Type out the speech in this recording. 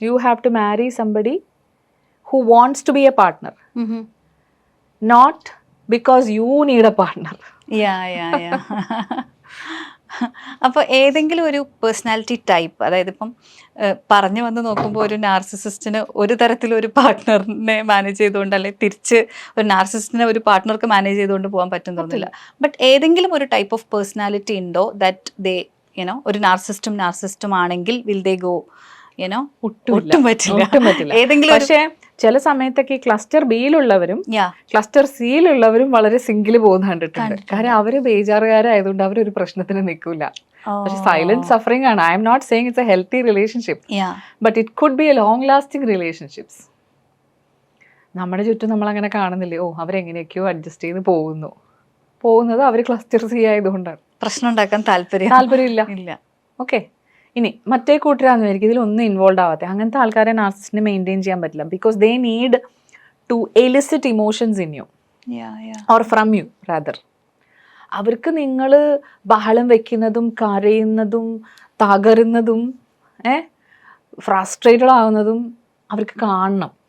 You have to marry somebody who wants to be a partner, not because you need a partner. Yeah. അപ്പോൾ ഏതെങ്കിലും ഒരു personality type, അതായത് ഇപ്പം പറഞ്ഞു വന്ന് നോക്കുമ്പോൾ ഒരു നാർസിസിസ്റ്റിന് ഒരു തരത്തിലൊരു പാർട്ട്ണറിനെ മാനേജ് ചെയ്തുകൊണ്ട്, അല്ലെങ്കിൽ തിരിച്ച് ഒരു നാർസിസിസ്റ്റിനെ ഒരു പാർട്ട്ണർക്ക് മാനേജ് ചെയ്തുകൊണ്ട് പോകാൻ പറ്റും തോന്നില്ല. ബട്ട് ഏതെങ്കിലും ഒരു ടൈപ്പ് ഓഫ് പേഴ്സണാലിറ്റി ഉണ്ടോ ദാറ്റ് ദേ യുനോ ഒരു നാർസിസ്റ്റും ആണെങ്കിൽ വിൽ ദേ ഗോ യുനോ? ഒട്ടും പറ്റില്ല. ഏതെങ്കിലും പക്ഷേ ചില സമയത്തൊക്കെ ക്ലസ്റ്റർ ബിയിലുള്ളവരും ക്ലസ്റ്റർ സിയിലുള്ളവരും വളരെ സിംഗിൾ പോകുന്ന കണ്ടിട്ടുണ്ട്. കാരണം അവര് ബേജാറുകാരായതുകൊണ്ട് അവരൊരു പ്രശ്നത്തിന് നിൽക്കൂല. പക്ഷെ സൈലന്റ് സഫറിംഗ് ആണ്. I'm not saying it's a healthy relationship, but it could be a long lasting relationships. നമ്മുടെ ചുറ്റും നമ്മൾ അങ്ങനെ കാണുന്നില്ലേ, ഓ അവരെങ്ങനെയൊക്കെയോ അഡ്ജസ്റ്റ് ചെയ്ത് പോകുന്നത് അവർ ക്ലസ്റ്റർ സി ആയതുകൊണ്ടാണ്. പ്രശ്നം ഉണ്ടാക്കാൻ താല്പര്യമില്ല. ഓക്കെ, ഇനി മറ്റേ കൂട്ടരാന്ന് വിചാരിക്കും ഇതിലൊന്നും ഇൻവോൾവ് ആവാത്ത അങ്ങനത്തെ ആൾക്കാരെ നാർസിസ്റ്റിനെ മെയിൻറ്റെയിൻ ചെയ്യാൻ പറ്റില്ല. Because they need to elicit emotions in you or from you rather. അവർക്ക് നിങ്ങൾ ബഹളം വെക്കുന്നതും കരയുന്നതും തകരുന്നതും ഫ്രസ്ട്രേറ്റഡ് ആവുന്നതും അവർക്ക് കാണണം.